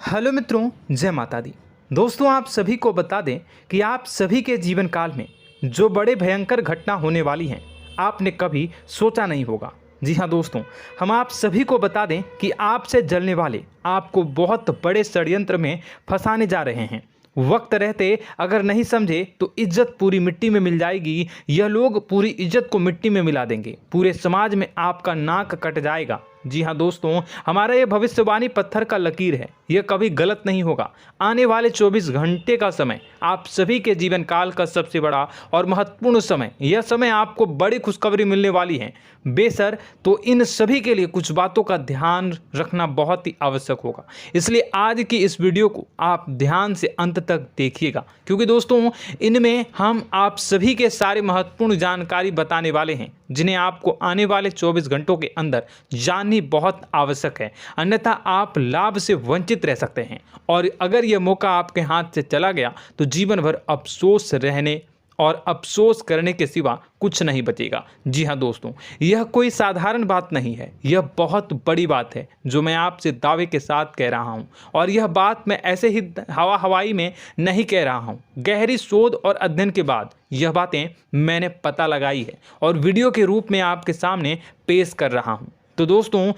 Hello मित्रों, जय माता दी। दोस्तों, आप सभी को बता दें कि आप सभी के जीवन काल में जो बड़े भयंकर घटना होने वाली हैं, आपने कभी सोचा नहीं होगा। जी हाँ दोस्तों, हम आप सभी को बता दें कि आपसे जलने वाले आपको बहुत बड़े षड्यंत्र में फंसाने जा रहे हैं। वक्त रहते अगर नहीं समझे तो इज्जत पूरी मिट्टी में मिल जाएगी। यह लोग पूरी इज्जत को मिट्टी में मिला देंगे। पूरे समाज में आपका नाक कट जाएगा। जी हाँ दोस्तों, हमारा ये भविष्यवाणी पत्थर का लकीर है, यह कभी गलत नहीं होगा। आने वाले 24 घंटे का समय आप सभी के जीवन काल का सबसे बड़ा और महत्वपूर्ण समय। यह समय आपको बड़ी खुशखबरी मिलने वाली है बेसर, तो इन सभी के लिए कुछ बातों का ध्यान रखना बहुत ही आवश्यक होगा। इसलिए आज की इस वीडियो को आप ध्यान से अंत तक देखिएगा, क्योंकि दोस्तों इनमें हम आप सभी के सारे महत्वपूर्ण जानकारी बताने वाले हैं, जिन्हें आपको आने वाले 24 घंटों के अंदर जाननी बहुत आवश्यक है। अन्यथा आप लाभ से वंचित रह सकते हैं, और अगर यह मौका आपके हाथ से चला गया तो जीवन भर अफसोस रहने और अफसोस करने के सिवा कुछ नहीं बचेगा। जी हाँ दोस्तों, यह कोई साधारण बात नहीं है, यह बहुत बड़ी बात है जो मैं आपसे दावे के साथ कह रहा हूँ। और यह बात मैं ऐसे ही हवाई में नहीं कह रहा हूँ। गहरी शोध और अध्ययन के बाद यह बातें मैंने पता लगाई है और वीडियो के रूप में आपके सामने पेश कर रहा हूँ। तो दोस्तों,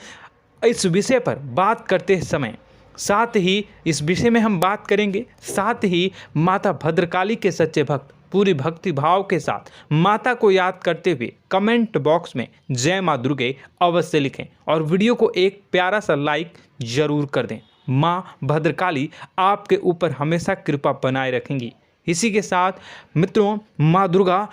इस विषय पर बात करते समय साथ ही इस विषय में हम बात करेंगे, साथ ही माता भद्रकाली के सच्चे भक्त पूरी भक्ति भाव के साथ माता को याद करते हुए कमेंट बॉक्स में जय माँ दुर्गे अवश्य लिखें और वीडियो को एक प्यारा सा लाइक जरूर कर दें। माँ भद्रकाली आपके ऊपर हमेशा कृपा बनाए रखेंगी। इसी के साथ मित्रों, माँ दुर्गा,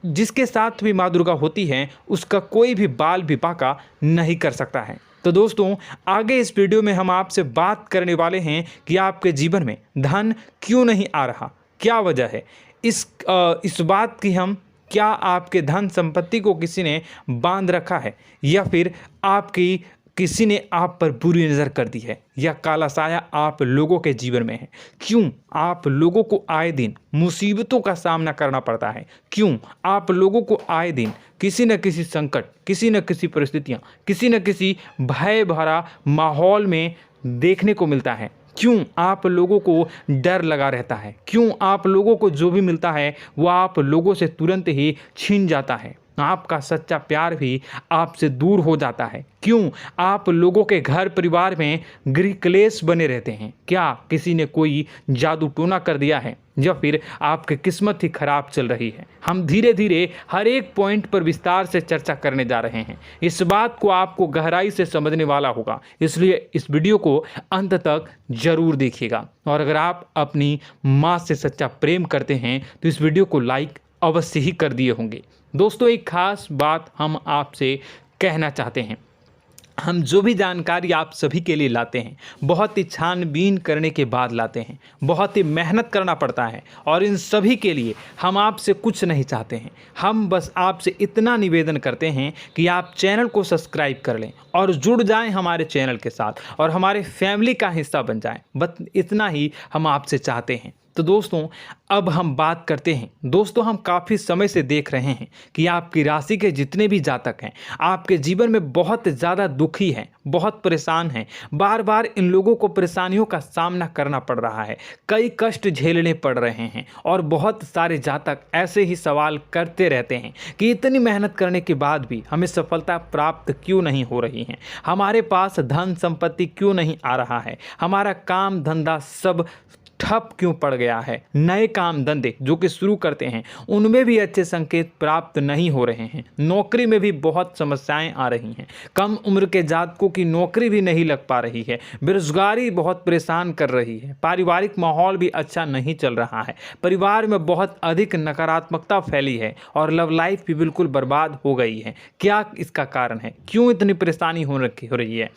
जिसके साथ भी माँ दुर्गा होती हैं, उसका कोई भी बाल भी बांका नहीं कर सकता है। तो दोस्तों, आगे इस वीडियो में हम आपसे बात करने वाले हैं कि आपके जीवन में धन क्यों नहीं आ रहा, क्या वजह है इस बात की। हम क्या आपके धन संपत्ति को किसी ने बांध रखा है, या फिर आपकी किसी ने आप पर बुरी नज़र कर दी है, या काला साया आप लोगों के जीवन में है। क्यों आप लोगों को आए दिन मुसीबतों का सामना करना पड़ता है, क्यों आप लोगों को आए दिन किसी न किसी संकट, किसी न किसी परिस्थितियाँ, किसी न किसी भय भरा माहौल में देखने को मिलता है, क्यों आप लोगों को डर लगा रहता है, क्यों आप लोगों को जो भी मिलता है वो आप लोगों से तुरंत ही छीन जाता है, आपका सच्चा प्यार भी आपसे दूर हो जाता है, क्यों आप लोगों के घर परिवार में गृह क्लेश बने रहते हैं। क्या किसी ने कोई जादू टोना कर दिया है, या फिर आपकी किस्मत ही खराब चल रही है। हम धीरे धीरे हर एक पॉइंट पर विस्तार से चर्चा करने जा रहे हैं। इस बात को आपको गहराई से समझने वाला होगा, इसलिए इस वीडियो को अंत तक जरूर देखिएगा। और अगर आप अपनी माँ से सच्चा प्रेम करते हैं तो इस वीडियो को लाइक अवश्य ही कर दिए होंगे। दोस्तों, एक खास बात हम आपसे कहना चाहते हैं। हम जो भी जानकारी आप सभी के लिए लाते हैं, बहुत ही छानबीन करने के बाद लाते हैं, बहुत ही मेहनत करना पड़ता है, और इन सभी के लिए हम आपसे कुछ नहीं चाहते हैं। हम बस आपसे इतना निवेदन करते हैं कि आप चैनल को सब्सक्राइब कर लें और जुड़ जाएं हमारे चैनल के साथ और हमारे फैमिली का हिस्सा बन जाएं। बस इतना ही हम आपसे चाहते हैं। तो दोस्तों, अब हम बात करते हैं। दोस्तों, हम काफ़ी समय से देख रहे हैं कि आपकी राशि के जितने भी जातक हैं, आपके जीवन में बहुत ज़्यादा दुखी हैं, बहुत परेशान हैं। बार बार इन लोगों को परेशानियों का सामना करना पड़ रहा है, कई कष्ट झेलने पड़ रहे हैं, और बहुत सारे जातक ऐसे ही सवाल करते रहते हैं कि इतनी मेहनत करने के बाद भी हमें सफलता प्राप्त क्यों नहीं हो रही है, हमारे पास धन संपत्ति क्यों नहीं आ रहा है, हमारा काम धंधा सब ठप क्यों पड़ गया है, नए काम धंधे जो कि शुरू करते हैं उनमें भी अच्छे संकेत प्राप्त नहीं हो रहे हैं, नौकरी में भी बहुत समस्याएं आ रही हैं, कम उम्र के जातकों की नौकरी भी नहीं लग पा रही है, बेरोजगारी बहुत परेशान कर रही है, पारिवारिक माहौल भी अच्छा नहीं चल रहा है, परिवार में बहुत अधिक नकारात्मकता फैली है, और लव लाइफ भी बिल्कुल बर्बाद हो गई है। क्या इसका कारण है, क्यों इतनी परेशानी हो रही है?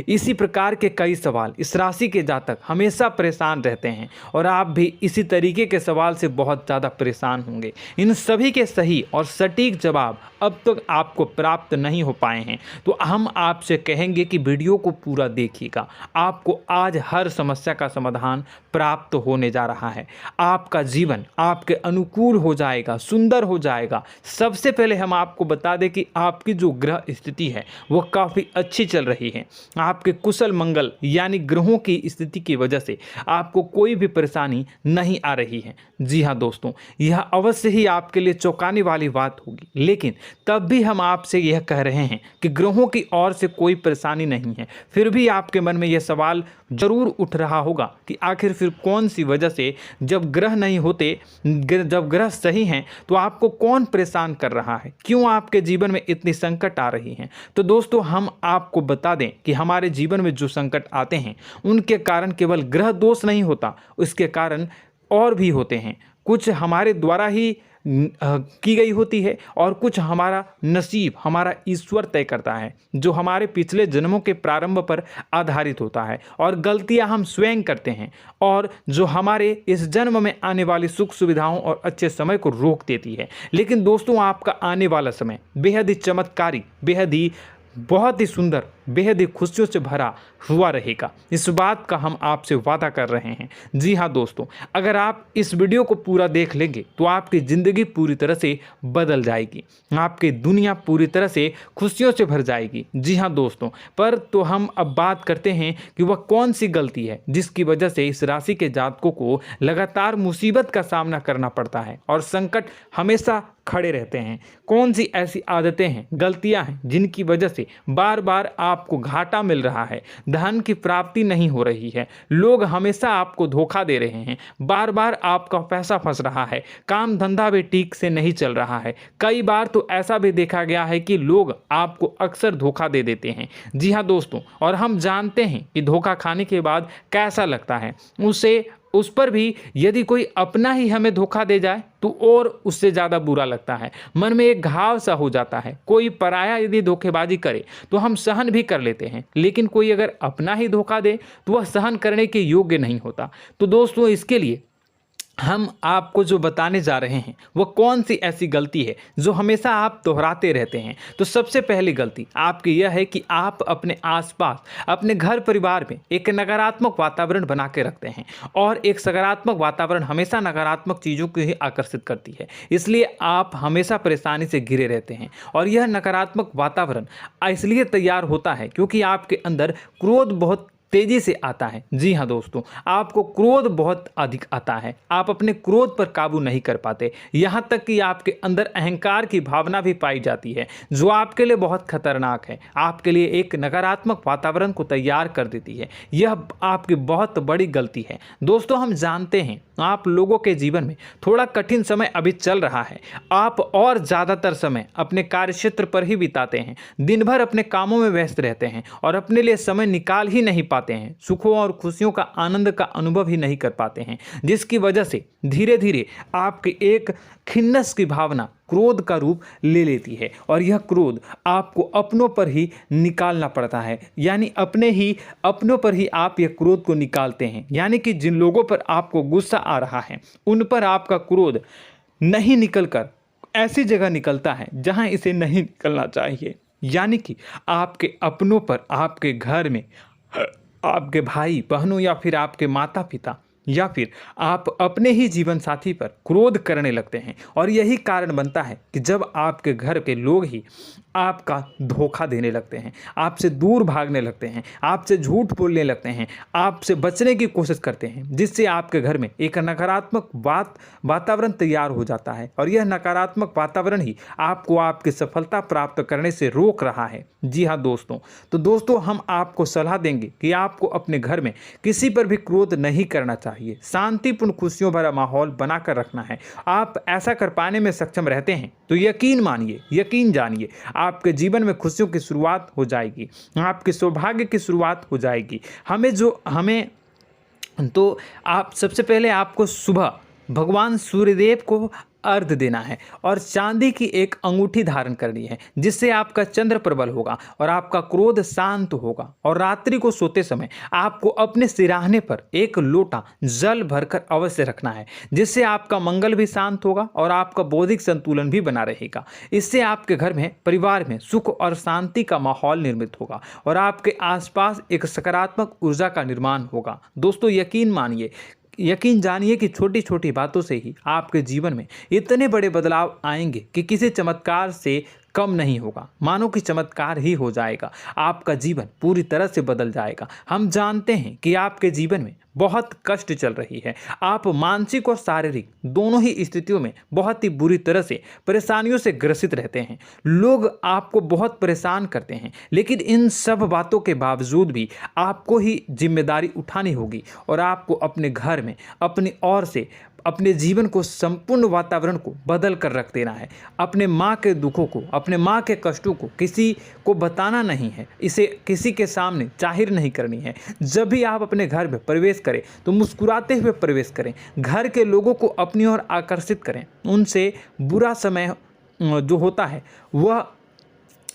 इसी प्रकार के कई सवाल इस राशि के जातक हमेशा परेशान रहते हैं, और आप भी इसी तरीके के सवाल से बहुत ज़्यादा परेशान होंगे। इन सभी के सही और सटीक जवाब अब तक आपको प्राप्त नहीं हो पाए हैं, तो हम आपसे कहेंगे कि वीडियो को पूरा देखिएगा। आपको आज हर समस्या का समाधान प्राप्त होने जा रहा है। आपका जीवन आपके अनुकूल हो जाएगा, सुंदर हो जाएगा। सबसे पहले हम आपको बता दें कि आपकी जो ग्रह स्थिति है वो काफ़ी अच्छी चल रही है। आपके कुशल मंगल यानी ग्रहों की स्थिति की वजह से आपको कोई भी परेशानी नहीं आ रही है। जी हाँ दोस्तों, यह अवश्य ही आपके लिए चौंकाने वाली बात होगी, लेकिन तब भी हम आपसे यह कह रहे हैं कि ग्रहों की ओर से कोई परेशानी नहीं है। फिर भी आपके मन में यह सवाल जरूर उठ रहा होगा कि आखिर फिर कौन सी वजह से, जब ग्रह नहीं होते, जब ग्रह सही हैं, तो आपको कौन परेशान कर रहा है, क्यों आपके जीवन में इतनी संकट आ रही हैं। तो दोस्तों, हम आपको बता दें कि हमारे जीवन में जो संकट आते हैं उनके कारण केवल ग्रह दोष नहीं होता, उसके कारण और भी होते हैं। कुछ हमारे द्वारा ही की गई होती है और कुछ हमारा नसीब, हमारा ईश्वर तय करता है, जो हमारे पिछले जन्मों के प्रारंभ पर आधारित होता है। और गलतियां हम स्वयं करते हैं और जो हमारे इस जन्म में आने वाली सुख सुविधाओं और अच्छे समय को रोक देती है। लेकिन दोस्तों, आपका आने वाला समय बेहद ही चमत्कारी, बेहद ही बहुत ही सुंदर, बेहद ही खुशियों से भरा हुआ रहेगा। इस बात का हम आपसे वादा कर रहे हैं। जी हाँ दोस्तों, अगर आप इस वीडियो को पूरा देख लेंगे तो आपकी ज़िंदगी पूरी तरह से बदल जाएगी, आपकी दुनिया पूरी तरह से खुशियों से भर जाएगी। जी हाँ दोस्तों, पर तो हम अब बात करते हैं कि वह कौन सी गलती है जिसकी वजह से इस राशि के जातकों को लगातार मुसीबत का सामना करना पड़ता है और संकट हमेशा खड़े रहते हैं। कौन सी ऐसी आदतें हैं, गलतियां हैं जिनकी वजह से बार बार आपको घाटा मिल रहा है, धन की प्राप्ति नहीं हो रही है, लोग हमेशा आपको धोखा दे रहे हैं, बार बार आपका पैसा फंस रहा है, काम धंधा भी ठीक से नहीं चल रहा है। कई बार तो ऐसा भी देखा गया है कि लोग आपको अक्सर धोखा दे देते हैं। जी हाँ दोस्तों, और हम जानते हैं कि धोखा खाने के बाद कैसा लगता है। उस पर भी यदि कोई अपना ही हमें धोखा दे जाए तो और उससे ज़्यादा बुरा लगता है, मन में एक घाव सा हो जाता है। कोई पराया यदि धोखेबाजी करे तो हम सहन भी कर लेते हैं, लेकिन कोई अगर अपना ही धोखा दे तो वह सहन करने के योग्य नहीं होता। तो दोस्तों, इसके लिए हम आपको जो बताने जा रहे हैं वो कौन सी ऐसी गलती है जो हमेशा आप दोहराते रहते हैं। तो सबसे पहली गलती आपकी यह है कि आप अपने आसपास, अपने घर परिवार में एक नकारात्मक वातावरण बना के रखते हैं, और एक सकारात्मक वातावरण हमेशा नकारात्मक चीज़ों को ही आकर्षित करती है। इसलिए आप हमेशा परेशानी से घिरे रहते हैं, और यह नकारात्मक वातावरण इसलिए तैयार होता है क्योंकि आपके अंदर क्रोध बहुत तेजी से आता है। जी हाँ दोस्तों, आपको क्रोध बहुत अधिक आता है, आप अपने क्रोध पर काबू नहीं कर पाते, यहाँ तक कि आपके अंदर अहंकार की भावना भी पाई जाती है, जो आपके लिए बहुत खतरनाक है, आपके लिए एक नकारात्मक वातावरण को तैयार कर देती है। यह आपकी बहुत बड़ी गलती है। दोस्तों, हम जानते हैं आप लोगों के जीवन में थोड़ा कठिन समय अभी चल रहा है। आप और ज़्यादातर समय अपने कार्यक्षेत्र पर ही बिताते हैं, दिन भर अपने कामों में व्यस्त रहते हैं और अपने लिए समय निकाल ही नहीं पाते हैं, सुखों और खुशियों का आनंद का अनुभव ही नहीं कर पाते हैं, जिसकी वजह से धीरे धीरे आपकी एक खिन्नस की भावना क्रोध का रूप ले लेती है, और यह क्रोध आपको अपनों पर ही निकालना पड़ता है। यानी अपनों पर ही आप यह क्रोध को निकालते हैं। यानी कि जिन लोगों पर आपको गुस्सा आ रहा है उन पर आपका क्रोध नहीं निकलकर ऐसी जगह निकलता है जहां इसे नहीं निकलना चाहिए। यानी कि आपके अपनों पर, आपके घर में आपके भाई बहनों या फिर आपके माता पिता या फिर आप अपने ही जीवन साथी पर क्रोध करने लगते हैं, और यही कारण बनता है कि जब आपके घर के लोग ही आपका धोखा देने लगते हैं, आपसे दूर भागने लगते हैं, आपसे झूठ बोलने लगते हैं, आपसे बचने की कोशिश करते हैं, जिससे आपके घर में एक नकारात्मक वातावरण तैयार हो जाता है, और यह नकारात्मक वातावरण ही आपको आपकी सफलता प्राप्त करने से रोक रहा है। जी हाँ दोस्तों, तो दोस्तों, हम आपको सलाह देंगे कि आपको अपने घर में किसी पर भी क्रोध नहीं करना चाहिए, शांतिपूर्ण खुशियों भरा माहौल बनाकर रखना है। आप ऐसा कर पाने में सक्षम रहते हैं तो यकीन मानिए, यकीन जानिए, आपके जीवन में खुशियों की शुरुआत हो जाएगी, आपके सौभाग्य की शुरुआत हो जाएगी। आप सबसे पहले आपको सुबह भगवान सूर्यदेव को अर्घ देना है और चांदी की एक अंगूठी धारण करनी है, जिससे आपका चंद्र प्रबल होगा और आपका क्रोध शांत होगा। और रात्रि को सोते समय आपको अपने सिराहने पर एक लोटा जल भरकर अवश्य रखना है, जिससे आपका मंगल भी शांत होगा और आपका बौद्धिक संतुलन भी बना रहेगा। इससे आपके घर में, परिवार में सुख और शांति का माहौल निर्मित होगा और आपके आसपास एक सकारात्मक ऊर्जा का निर्माण होगा। दोस्तों यकीन जानिए कि छोटी छोटी बातों से ही आपके जीवन में इतने बड़े बदलाव आएंगे कि किसी चमत्कार से कम नहीं होगा। मानो कि चमत्कार ही हो जाएगा, आपका जीवन पूरी तरह से बदल जाएगा। हम जानते हैं कि आपके जीवन में बहुत कष्ट चल रही है, आप मानसिक और शारीरिक दोनों ही स्थितियों में बहुत ही बुरी तरह से परेशानियों से ग्रसित रहते हैं। लोग आपको बहुत परेशान करते हैं, लेकिन इन सब बातों के बावजूद भी आपको ही जिम्मेदारी उठानी होगी और आपको अपने घर में अपनी ओर से अपने जीवन को, संपूर्ण वातावरण को बदल कर रख देना है। अपने माँ के दुखों को, अपने माँ के कष्टों को किसी को बताना नहीं है, इसे किसी के सामने जाहिर नहीं करनी है। जब भी आप अपने घर में प्रवेश करें तो मुस्कुराते हुए प्रवेश करें, घर के लोगों को अपनी ओर आकर्षित करें। उनसे बुरा समय जो होता है वह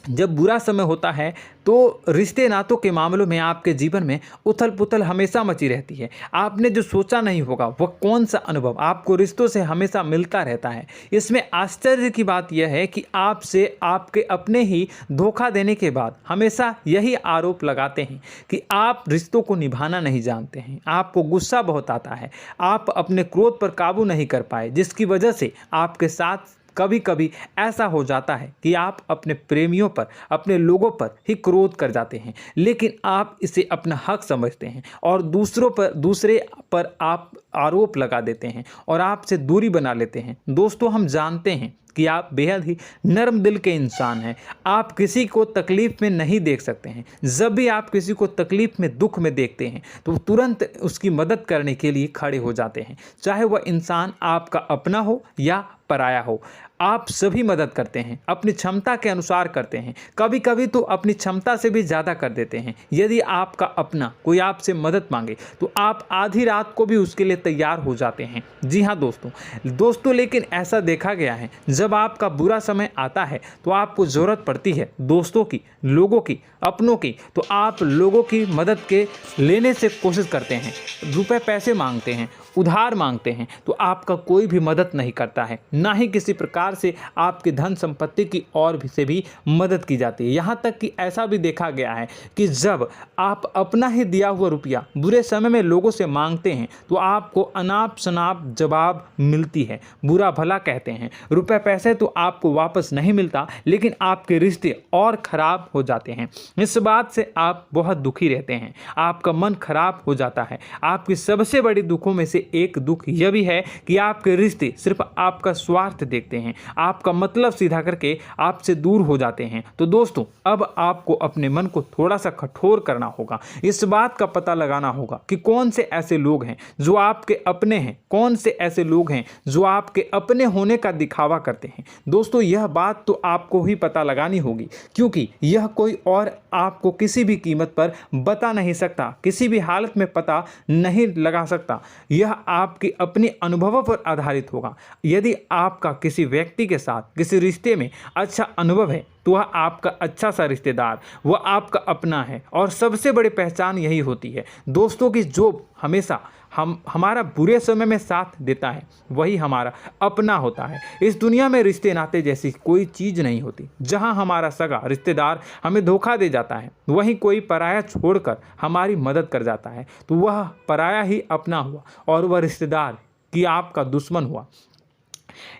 जब बुरा समय होता है तो रिश्ते नातों के मामलों में आपके जीवन में उथल पुथल हमेशा मची रहती है। आपने जो सोचा नहीं होगा वह कौन सा अनुभव आपको रिश्तों से हमेशा मिलता रहता है। इसमें आश्चर्य की बात यह है कि आपसे आपके अपने ही धोखा देने के बाद हमेशा यही आरोप लगाते हैं कि आप रिश्तों को निभाना नहीं जानते हैं, आपको गुस्सा बहुत आता है, आप अपने क्रोध पर काबू नहीं कर पाए, जिसकी वजह से आपके साथ कभी कभी ऐसा हो जाता है कि आप अपने प्रेमियों पर, अपने लोगों पर ही क्रोध कर जाते हैं, लेकिन आप इसे अपना हक समझते हैं और दूसरे पर आप आरोप लगा देते हैं और आपसे दूरी बना लेते हैं। दोस्तों, हम जानते हैं कि आप बेहद ही नर्म दिल के इंसान हैं। आप किसी को तकलीफ़ में नहीं देख सकते हैं। जब भी आप किसी को तकलीफ़ में, दुख में देखते हैं तो तुरंत उसकी मदद करने के लिए खड़े हो जाते हैं, चाहे वह इंसान आपका अपना हो या पराया हो। आप सभी मदद करते हैं, अपनी क्षमता के अनुसार करते हैं, कभी कभी तो अपनी क्षमता से भी ज़्यादा कर देते हैं। यदि आपका अपना कोई आपसे मदद मांगे तो आप आधी रात को भी उसके लिए तैयार हो जाते हैं। जी हाँ दोस्तों, लेकिन ऐसा देखा गया है, जब आपका बुरा समय आता है तो आपको ज़रूरत पड़ती है दोस्तों की, लोगों की, अपनों की, तो आप लोगों की मदद के लेने से कोशिश करते हैं, रुपए पैसे मांगते हैं, उधार मांगते हैं, तो आपका कोई भी मदद नहीं करता है, ना ही किसी प्रकार से आपकी धन संपत्ति की और भी से भी मदद की जाती है। यहाँ तक कि ऐसा भी देखा गया है कि जब आप अपना ही दिया हुआ रुपया बुरे समय में लोगों से मांगते हैं तो आपको अनाप शनाप जवाब मिलती है, बुरा भला कहते हैं। रुपए पैसे तो आपको वापस नहीं मिलता, लेकिन आपके रिश्ते और खराब हो जाते हैं। इस बात से आप बहुत दुखी रहते हैं, आपका मन खराब हो जाता है। आपकी सबसे बड़ी दुखों में से एक दुख यह भी है कि आपके रिश्ते सिर्फ आपका स्वार्थ देखते हैं, आपका मतलब सीधा करके आपसे दूर हो जाते हैं। तो दोस्तों, अब आपको अपने मन को थोड़ा सा कठोर करना होगा, इस बात का पता लगाना होगा कि कौन से ऐसे लोग हैं जो आपके अपने हैं, कौन से ऐसे लोग हैं जो आपके अपने होने का दिखावा करते हैं। दोस्तों, यह बात तो आपको ही पता लगानी होगी, क्योंकि यह कोई और आपको किसी भी कीमत पर बता नहीं सकता, किसी भी हालत में पता नहीं लगा सकता। यह आपके अपने अनुभवों पर आधारित होगा। यदि आपका किसी व्यक्ति के साथ किसी रिश्ते में अच्छा अनुभव है तो वह आपका अच्छा सा रिश्तेदार, वह आपका अपना है। और सबसे बड़ी पहचान यही होती है दोस्तों की जो हमेशा हमारा बुरे समय में साथ देता है वही हमारा अपना होता है। इस दुनिया में रिश्ते नाते जैसी कोई चीज़ नहीं होती। जहां हमारा सगा रिश्तेदार हमें धोखा दे जाता है, वहीं कोई पराया छोड़कर हमारी मदद कर जाता है तो वह पराया ही अपना हुआ और वह रिश्तेदार की आपका दुश्मन हुआ।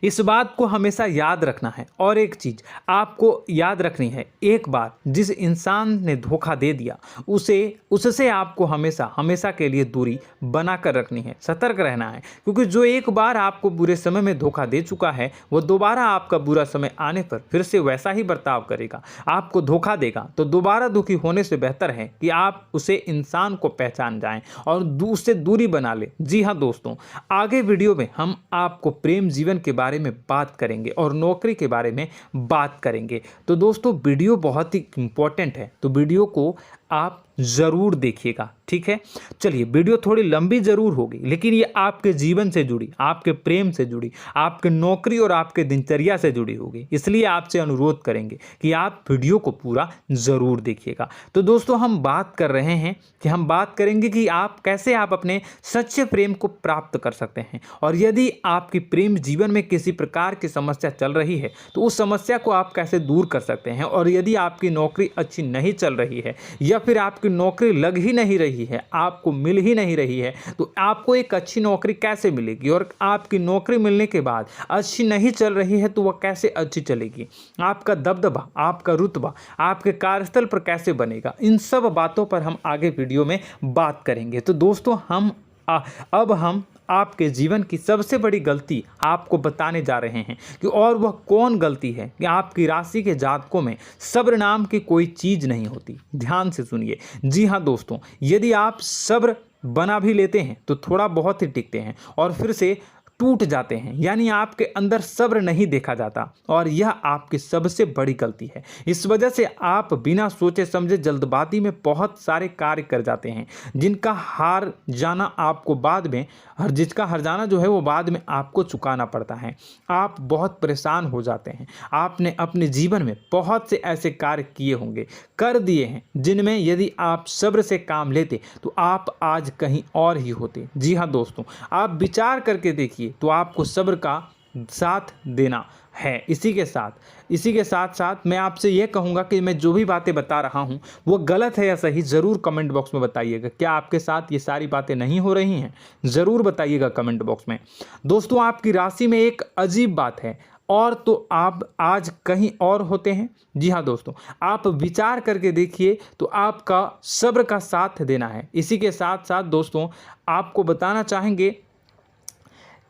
इस बात को हमेशा याद रखना है। और एक चीज़ आपको याद रखनी है, एक बार जिस इंसान ने धोखा दे दिया उससे आपको हमेशा के लिए दूरी बना कर रखनी है, सतर्क रहना है। क्योंकि जो एक बार आपको बुरे समय में धोखा दे चुका है वो दोबारा आपका बुरा समय आने पर फिर से वैसा ही बर्ताव करेगा, आपको धोखा देगा। तो दोबारा दुखी होने से बेहतर है कि आप उसे इंसान को पहचान जाएं और उससे दूरी बना लें। जी हाँ दोस्तों, आगे वीडियो में हम आपको प्रेम जीवन के बारे में बात करेंगे और नौकरी के बारे में बात करेंगे। तो दोस्तों, वीडियो बहुत ही इम्पोर्टेंट है, तो वीडियो को आप ज़रूर देखिएगा, ठीक है। चलिए, वीडियो थोड़ी लंबी ज़रूर होगी, लेकिन ये आपके जीवन से जुड़ी, आपके प्रेम से जुड़ी, आपके नौकरी और आपके दिनचर्या से जुड़ी होगी, इसलिए आपसे अनुरोध करेंगे कि आप वीडियो को पूरा ज़रूर देखिएगा। तो दोस्तों, हम बात कर रहे हैं कि हम बात करेंगे कि आप कैसे आप अपने सच्चे प्रेम को प्राप्त कर सकते हैं, और यदि आपकी प्रेम जीवन में किसी प्रकार की समस्या चल रही है तो उस समस्या को आप कैसे दूर कर सकते हैं, और यदि आपकी नौकरी अच्छी नहीं चल रही है या फिर आपकी नौकरी लग ही नहीं रही है, आपको मिल ही नहीं रही है, तो आपको एक अच्छी नौकरी कैसे मिलेगी, और आपकी नौकरी मिलने के बाद अच्छी नहीं चल रही है तो वह कैसे अच्छी चलेगी, आपका दबदबा, आपका रुतबा आपके कार्यस्थल पर कैसे बनेगा, इन सब बातों पर हम आगे वीडियो में बात करेंगे। तो दोस्तों, अब हम आपके जीवन की सबसे बड़ी गलती आपको बताने जा रहे हैं कि और वह कौन गलती है कि आपकी राशि के जातकों में सब्र नाम की कोई चीज़ नहीं होती। ध्यान से सुनिए। जी हाँ दोस्तों, यदि आप सब्र बना भी लेते हैं तो थोड़ा बहुत ही टिकते हैं और फिर से टूट जाते हैं, यानी आपके अंदर सब्र नहीं देखा जाता, और यह आपकी सबसे बड़ी गलती है। इस वजह से आप बिना सोचे समझे जल्दबाजी में बहुत सारे कार्य कर जाते हैं, जिनका हार जाना आपको बाद में, जिसका हर जाना जो है वो बाद में आपको चुकाना पड़ता है। आप बहुत परेशान हो जाते हैं। आपने अपने जीवन में बहुत से ऐसे कार्य किए होंगे, कर दिए हैं, जिनमें यदि आप सब्र से काम लेते तो आप आज कहीं और ही होते। जी हाँ दोस्तों, आप विचार करके देखिए तो आपको सब्र का साथ देना है। इसी के साथ साथ मैं आपसे यह कहूँगा कि मैं जो भी बातें बता रहा हूँ वो गलत है या सही, ज़रूर कमेंट बॉक्स में बताइएगा। क्या आपके साथ ये सारी बातें नहीं हो रही हैं? ज़रूर बताइएगा कमेंट बॉक्स में। दोस्तों, आपकी राशि में एक अजीब बात है, और तो आप आज कहीं और होते हैं। जी हाँ दोस्तों, आप विचार करके देखिए तो आपका सब्र का साथ देना है। इसी के साथ साथ दोस्तों, आपको बताना चाहेंगे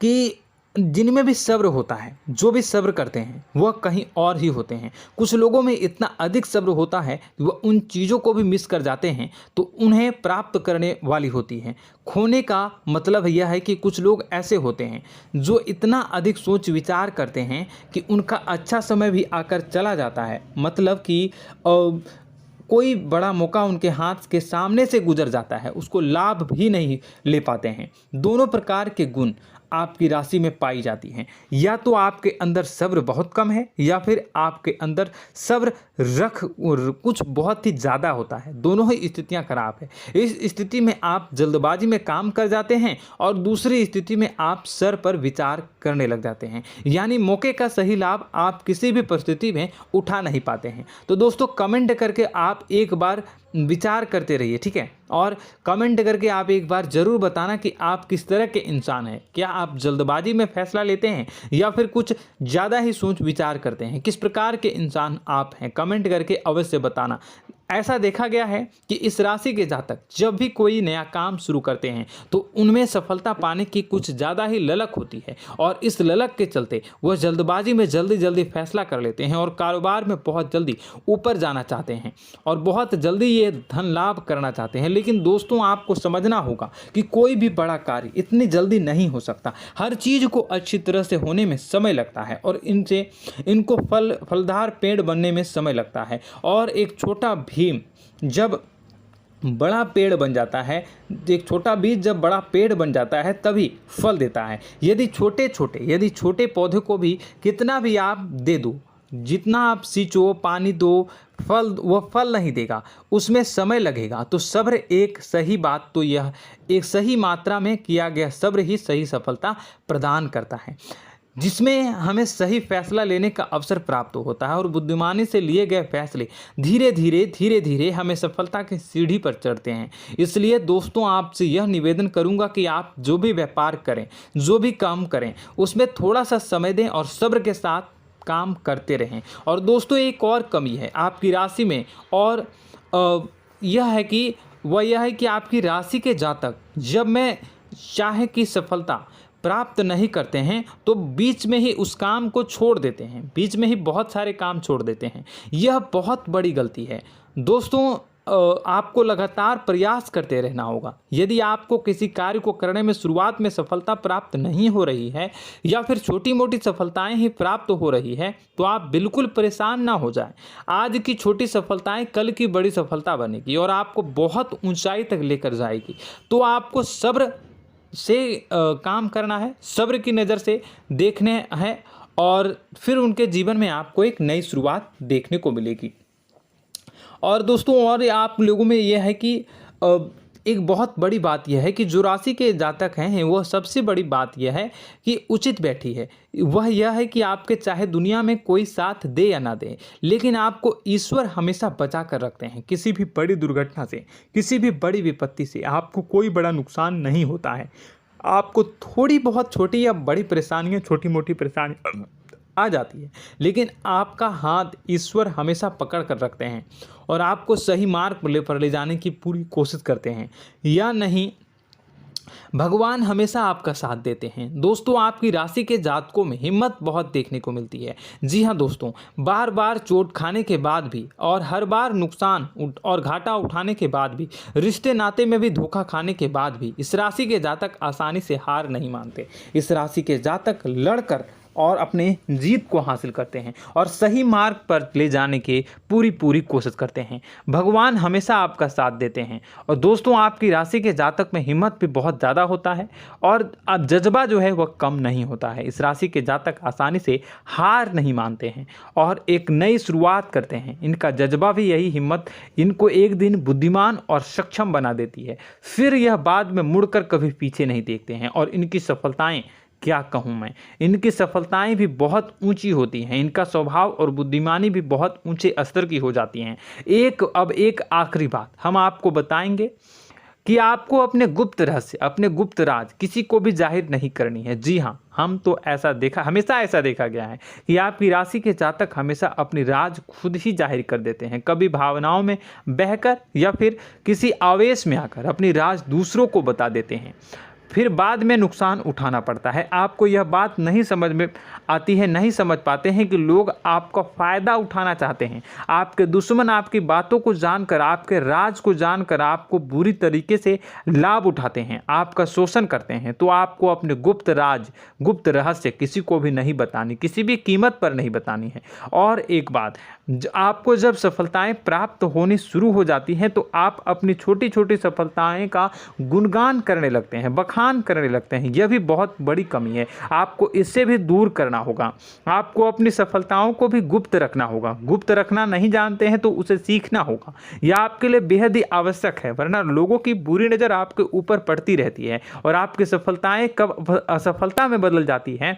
कि जिनमें भी सब्र होता है, जो भी सब्र करते हैं वह कहीं और ही होते हैं। कुछ लोगों में इतना अधिक सब्र होता है कि वह उन चीज़ों को भी मिस कर जाते हैं तो उन्हें प्राप्त करने वाली होती हैं। खोने का मतलब यह है कि कुछ लोग ऐसे होते हैं जो इतना अधिक सोच विचार करते हैं कि उनका अच्छा समय भी आकर चला जाता है, मतलब कि कोई बड़ा मौका उनके हाथ के सामने से गुजर जाता है, उसको लाभ भी नहीं ले पाते हैं। दोनों प्रकार के गुण आपकी राशि में पाई जाती हैं। या तो आपके अंदर सब्र बहुत कम है, या फिर आपके अंदर सब्र कुछ बहुत ही ज़्यादा होता है। दोनों ही स्थितियां खराब है। इस स्थिति में आप जल्दबाजी में काम कर जाते हैं, और दूसरी स्थिति में आप सर पर विचार करने लग जाते हैं, यानी मौके का सही लाभ आप किसी भी परिस्थिति में उठा नहीं पाते हैं। तो दोस्तों, कमेंट करके आप एक बार विचार करते रहिए, ठीक है, और कमेंट करके आप एक बार ज़रूर बताना कि आप किस तरह के इंसान हैं। क्या आप जल्दबाजी में फैसला लेते हैं या फिर कुछ ज़्यादा ही सोच विचार करते हैं? किस प्रकार के इंसान आप हैं? कमेंट करके अवश्य बताना। ऐसा देखा गया है कि इस राशि के जातक जब भी कोई नया काम शुरू करते हैं तो उनमें सफलता पाने की कुछ ज़्यादा ही ललक होती है, और इस ललक के चलते वह जल्दबाजी में जल्दी फैसला कर लेते हैं और कारोबार में बहुत जल्दी ऊपर जाना चाहते हैं और बहुत जल्दी ये धन लाभ करना चाहते हैं। लेकिन दोस्तों, आपको समझना होगा कि कोई भी बड़ा कार्य इतनी जल्दी नहीं हो सकता। हर चीज़ को अच्छी तरह से होने में समय लगता है, और इनको फलदार पेड़ बनने में समय लगता है। और एक छोटा भीम जब बड़ा पेड़ बन जाता है, एक छोटा बीज जब बड़ा पेड़ बन जाता है तभी फल देता है। यदि छोटे पौधे को भी कितना भी आप दे दो, जितना आप सींचो, पानी दो, वह फल नहीं देगा, उसमें समय लगेगा। तो सब्र एक सही बात, तो यह एक सही मात्रा में किया गया सब्र ही सही सफलता प्रदान करता है, जिसमें हमें सही फैसला लेने का अवसर प्राप्त होता है, और बुद्धिमानी से लिए गए फैसले धीरे धीरे हमें सफलता की सीढ़ी पर चढ़ते हैं। इसलिए दोस्तों, आपसे यह निवेदन करूंगा कि आप जो भी व्यापार करें, जो भी काम करें, उसमें थोड़ा सा समय दें और सब्र के साथ काम करते रहें। और दोस्तों, एक और कमी है आपकी राशि में, और यह है कि आपकी राशि के जातक जब मैं चाहे कि सफलता प्राप्त नहीं करते हैं तो बीच में ही उस काम को छोड़ देते हैं, बीच में ही बहुत सारे काम छोड़ देते हैं। यह बहुत बड़ी गलती है दोस्तों। आपको लगातार प्रयास करते रहना होगा। यदि आपको किसी कार्य को करने में शुरुआत में सफलता प्राप्त नहीं हो रही है या फिर छोटी मोटी सफलताएं ही प्राप्त हो रही है तो आप बिल्कुल परेशान ना हो जाएं। आज की छोटी सफलताएं कल की बड़ी सफलता बनेगी और आपको बहुत ऊंचाई तक लेकर जाएगी। तो आपको सब्र से काम करना है, सब्र की नज़र से देखने हैं और फिर उनके जीवन में आपको एक नई शुरुआत देखने को मिलेगी। और दोस्तों और आप लोगों में यह है कि एक बहुत बड़ी बात यह है कि जो राशि के जातक हैं वह सबसे बड़ी बात यह है कि उचित बैठी है। वह यह है कि आपके चाहे दुनिया में कोई साथ दे या ना दे, लेकिन आपको ईश्वर हमेशा बचा कर रखते हैं। किसी भी बड़ी दुर्घटना से, किसी भी बड़ी विपत्ति से आपको कोई बड़ा नुकसान नहीं होता है। आपको थोड़ी बहुत छोटी या बड़ी परेशानियाँ, छोटी मोटी परेशानी आ जाती है, लेकिन आपका हाथ ईश्वर हमेशा पकड़ कर रखते हैं और आपको सही मार्ग पर ले जाने की पूरी कोशिश करते हैं। या नहीं, भगवान हमेशा आपका साथ देते हैं। दोस्तों आपकी राशि के जातकों में हिम्मत बहुत देखने को मिलती है। जी हाँ दोस्तों, बार बार चोट खाने के बाद भी और हर बार नुकसान और घाटा उठाने के बाद भी, रिश्ते नाते में भी धोखा खाने के बाद भी इस राशि के जातक आसानी से हार नहीं मानते। इस राशि के जातक लड़कर और अपने जीत को हासिल करते हैं और सही मार्ग पर ले जाने की पूरी कोशिश करते हैं। भगवान हमेशा आपका साथ देते हैं। और दोस्तों आपकी राशि के जातक में हिम्मत भी बहुत ज़्यादा होता है और अब जज्बा जो है वह कम नहीं होता है। इस राशि के जातक आसानी से हार नहीं मानते हैं और एक नई शुरुआत करते हैं। इनका जज्बा भी, यही हिम्मत इनको एक दिन बुद्धिमान और सक्षम बना देती है। फिर यह बाद में मुड़कर कभी पीछे नहीं देखते हैं और इनकी सफलताएं, क्या कहूँ मैं, इनकी सफलताएं भी बहुत ऊंची होती हैं। इनका स्वभाव और बुद्धिमानी भी बहुत ऊंचे स्तर की हो जाती हैं। अब एक आखिरी बात हम आपको बताएंगे कि आपको अपने गुप्त रहस्य, अपने गुप्त राज किसी को भी जाहिर नहीं करनी है। जी हाँ, हम तो हमेशा ऐसा देखा गया है कि आपकी राशि के जातक हमेशा अपनी राज खुद ही जाहिर कर देते हैं। कभी भावनाओं में बहकर या फिर किसी आवेश में आकर अपनी राज दूसरों को बता देते हैं, फिर बाद में नुकसान उठाना पड़ता है। आपको यह बात नहीं समझ में आती है, नहीं समझ पाते हैं कि लोग आपका फ़ायदा उठाना चाहते हैं। आपके दुश्मन आपकी बातों को जानकर, आपके राज को जानकर आपको बुरी तरीके से लाभ उठाते हैं, आपका शोषण करते हैं। तो आपको अपने गुप्त राज, गुप्त रहस्य किसी को भी नहीं बतानी, किसी भी कीमत पर नहीं बतानी है। और एक बात, आपको जब सफलताएं प्राप्त होनी शुरू हो जाती हैं तो आप अपनी छोटी छोटी सफलताएं का गुणगान करने लगते हैं, बखान करने लगते हैं। यह भी बहुत बड़ी कमी है, आपको इससे भी दूर करना होगा। आपको अपनी सफलताओं को भी गुप्त रखना होगा। गुप्त रखना नहीं जानते हैं तो उसे सीखना होगा। यह आपके लिए बेहद ही आवश्यक है, वरना लोगों की बुरी नज़र आपके ऊपर पड़ती रहती है और आपकी सफलताएं कब असफलता में बदल जाती हैं,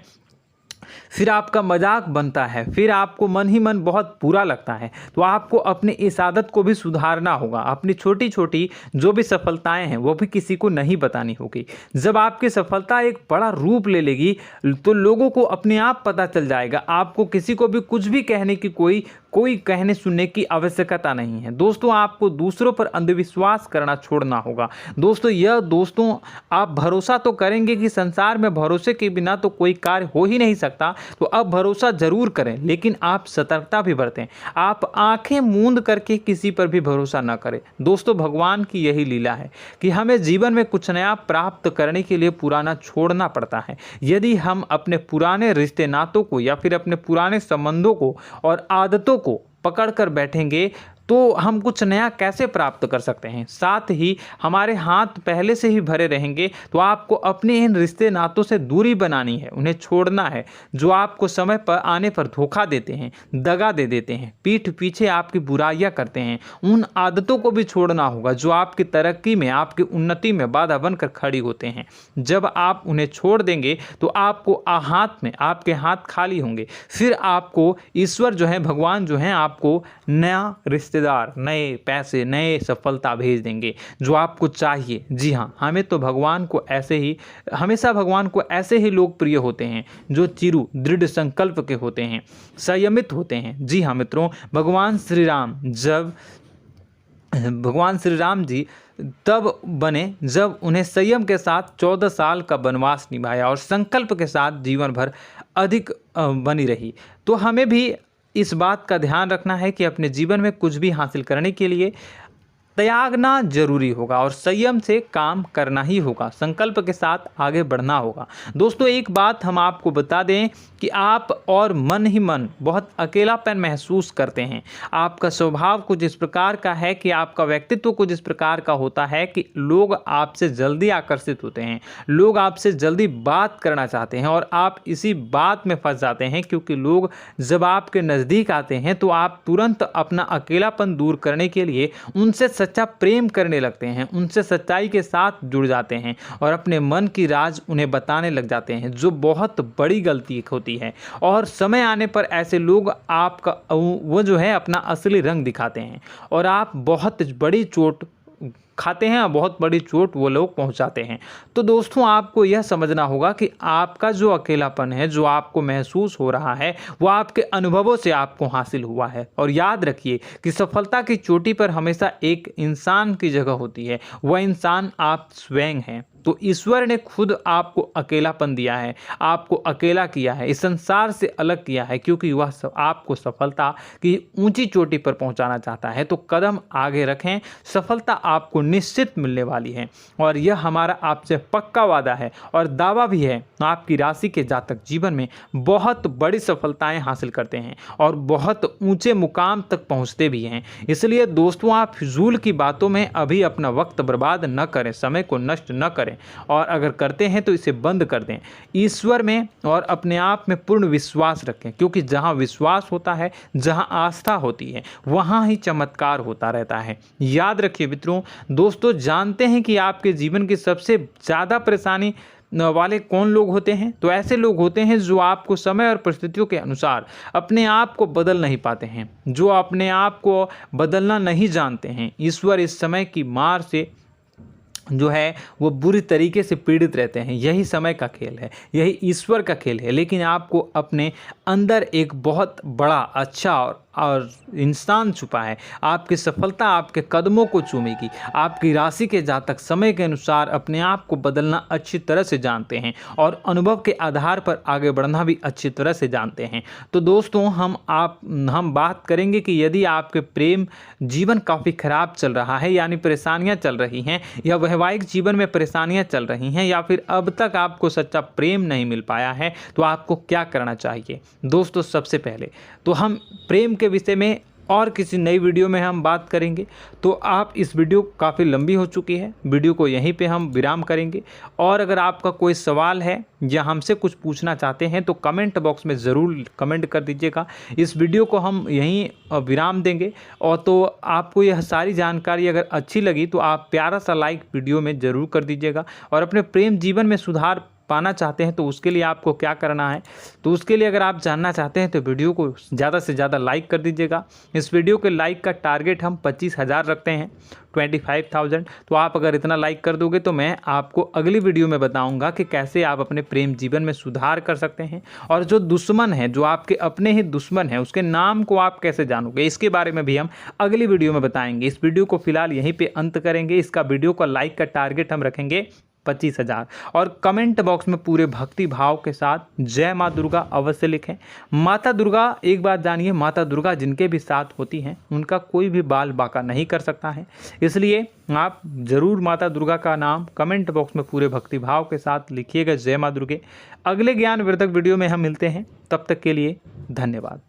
फिर आपका मजाक बनता है, फिर आपको मन ही मन बहुत बुरा लगता है। तो आपको अपनी इस आदत को भी सुधारना होगा। अपनी छोटी छोटी जो भी सफलताएं हैं वो भी किसी को नहीं बतानी होगी। जब आपकी सफलता एक बड़ा रूप ले लेगी तो लोगों को अपने आप पता चल जाएगा। आपको किसी को भी कुछ भी कहने की कोई कहने सुनने की आवश्यकता नहीं है। दोस्तों आपको दूसरों पर अंधविश्वास करना छोड़ना होगा। दोस्तों आप भरोसा तो करेंगे कि संसार में भरोसे के बिना तो कोई कार्य हो ही नहीं सकता, तो अब भरोसा जरूर करें, लेकिन आप सतर्कता भी बरतें। आप आंखें मूंद करके किसी पर भी भरोसा ना करें। दोस्तों भगवान की यही लीला है कि हमें जीवन में कुछ नया प्राप्त करने के लिए पुराना छोड़ना पड़ता है। यदि हम अपने पुराने रिश्ते नातों को या फिर अपने पुराने संबंधों को और आदतों को पकड़ कर बैठेंगे तो हम कुछ नया कैसे प्राप्त कर सकते हैं। साथ ही हमारे हाथ पहले से ही भरे रहेंगे। तो आपको अपने इन रिश्ते नातों से दूरी बनानी है, उन्हें छोड़ना है जो आपको समय पर आने पर धोखा देते हैं, दगा दे देते हैं, पीठ पीछे आपकी बुराइयां करते हैं। उन आदतों को भी छोड़ना होगा जो आपकी तरक्की में, आपकी उन्नति में बाधा बनकर खड़ी होते हैं। जब आप उन्हें छोड़ देंगे तो आपको आपके हाथ खाली होंगे। फिर आपको ईश्वर जो है, भगवान जो है, आपको नया रिश्तेदार, नए पैसे, नए सफलता भेज देंगे जो आपको चाहिए। जी हाँ, हमेशा भगवान को ऐसे ही लोग प्रिय होते हैं जो चिरु दृढ़ संकल्प के होते हैं, संयमित होते हैं। जी हाँ मित्रों, भगवान श्री राम जी तब बने जब उन्हें संयम के साथ 14 साल का वनवास निभाया और संकल्प के साथ जीवन भर अधिक बनी रही। तो हमें भी इस बात का ध्यान रखना है कि अपने जीवन में कुछ भी हासिल करने के लिए त्यागना जरूरी होगा और संयम से काम करना ही होगा, संकल्प के साथ आगे बढ़ना होगा। दोस्तों एक बात हम आपको बता दें कि आप और मन ही मन बहुत अकेलापन महसूस करते हैं। आपका स्वभाव कुछ इस प्रकार का है कि आपका व्यक्तित्व कुछ इस प्रकार का होता है कि लोग आपसे जल्दी आकर्षित होते हैं, लोग आपसे जल्दी बात करना चाहते हैं और आप इसी बात में फंस जाते हैं, क्योंकि लोग जब आपके नज़दीक आते हैं तो आप तुरंत अपना अकेलापन दूर करने के लिए उनसे सच्चा प्रेम करने लगते हैं, उनसे सच्चाई के साथ जुड़ जाते हैं और अपने मन की राज उन्हें बताने लग जाते हैं, जो बहुत बड़ी गलती होती है। और समय आने पर ऐसे लोग आपका वो जो है अपना असली रंग दिखाते हैं और आप बहुत बड़ी चोट खाते हैं, बहुत बड़ी चोट वो लोग पहुंचाते हैं। तो दोस्तों आपको यह समझना होगा कि आपका जो अकेलापन है, जो आपको महसूस हो रहा है, वो आपके अनुभवों से आपको हासिल हुआ है। और याद रखिए कि सफलता की चोटी पर हमेशा एक इंसान की जगह होती है, वह इंसान आप स्वयं हैं। तो ईश्वर ने खुद आपको अकेलापन दिया है, आपको अकेला किया है, इस संसार से अलग किया है, क्योंकि वह आपको सफलता की ऊंची चोटी पर पहुंचाना चाहता है। तो कदम आगे रखें, सफलता आपको निश्चित मिलने वाली है और यह हमारा आपसे पक्का वादा है और दावा भी है। आपकी राशि के जातक जीवन में बहुत बड़ी सफलताएं हासिल करते हैं और बहुत ऊंचे मुकाम तक पहुंचते भी हैं। इसलिए दोस्तों आप फिजूल की बातों में अभी अपना वक्त बर्बाद न करें, समय को नष्ट न करें और अगर करते हैं तो इसे बंद कर दें। ईश्वर में और अपने आप में पूर्ण विश्वास रखें, क्योंकि जहां विश्वास होता है, जहां आस्था होती है, वहां ही चमत्कार होता रहता है। याद रखिए मित्रों, दोस्तों जानते हैं कि आपके जीवन की सबसे ज़्यादा परेशानी वाले कौन लोग होते हैं? तो ऐसे लोग होते हैं जो आपको समय और परिस्थितियों के अनुसार अपने आप को बदल नहीं पाते हैं, जो अपने आप को बदलना नहीं जानते हैं। ईश्वर इस समय की मार से जो है वो बुरी तरीके से पीड़ित रहते हैं। यही समय का खेल है, यही ईश्वर का खेल है। लेकिन आपको अपने अंदर एक बहुत बड़ा अच्छा और इंसान छुपा है। आपकी सफलता आपके कदमों को चूमेगी। आपकी राशि के जातक समय के अनुसार अपने आप को बदलना अच्छी तरह से जानते हैं और अनुभव के आधार पर आगे बढ़ना भी अच्छी तरह से जानते हैं। तो दोस्तों हम बात करेंगे कि यदि आपके प्रेम जीवन काफ़ी खराब चल रहा है, यानी परेशानियां चल रही हैं, या वैवाहिक जीवन में परेशानियां चल रही हैं, या फिर अब तक आपको सच्चा प्रेम नहीं मिल पाया है, तो आपको क्या करना चाहिए? दोस्तों सबसे पहले तो हम प्रेम के विषय में और किसी नई वीडियो में हम बात करेंगे। तो आप इस वीडियो काफ़ी लंबी हो चुकी है, वीडियो को यहीं पे हम विराम करेंगे। और अगर आपका कोई सवाल है या हमसे कुछ पूछना चाहते हैं तो कमेंट बॉक्स में ज़रूर कमेंट कर दीजिएगा। इस वीडियो को हम यहीं विराम देंगे। और तो आपको यह सारी जानकारी अगर अच्छी लगी तो आप प्यारा सा लाइक वीडियो में ज़रूर कर दीजिएगा। और अपने प्रेम जीवन में सुधार पाना चाहते हैं तो उसके लिए आपको क्या करना है, तो उसके लिए अगर आप जानना चाहते हैं तो वीडियो को ज़्यादा से ज़्यादा लाइक कर दीजिएगा। इस वीडियो के लाइक का टारगेट हम 25,000 रखते हैं, 25,000। तो आप अगर इतना लाइक कर दोगे तो मैं आपको अगली वीडियो में बताऊंगा कि कैसे आप अपने प्रेम जीवन में सुधार कर सकते हैं। और जो दुश्मन है, जो आपके अपने ही दुश्मन है, उसके नाम को आप कैसे जानोगे, इसके बारे में भी हम अगली वीडियो में बताएंगे। इस वीडियो को फिलहाल यहीं पे अंत करेंगे। इसका वीडियो का लाइक का टारगेट हम रखेंगे 25,000। और कमेंट बॉक्स में पूरे भक्ति भाव के साथ जय माँ दुर्गा अवश्य लिखें। माता दुर्गा, एक बात जानिए, माता दुर्गा जिनके भी साथ होती हैं उनका कोई भी बाल बाका नहीं कर सकता है। इसलिए आप ज़रूर माता दुर्गा का नाम कमेंट बॉक्स में पूरे भक्ति भाव के साथ लिखिएगा, जय माँ दुर्गे। अगले ज्ञानवर्धक वीडियो में हम मिलते हैं, तब तक के लिए धन्यवाद।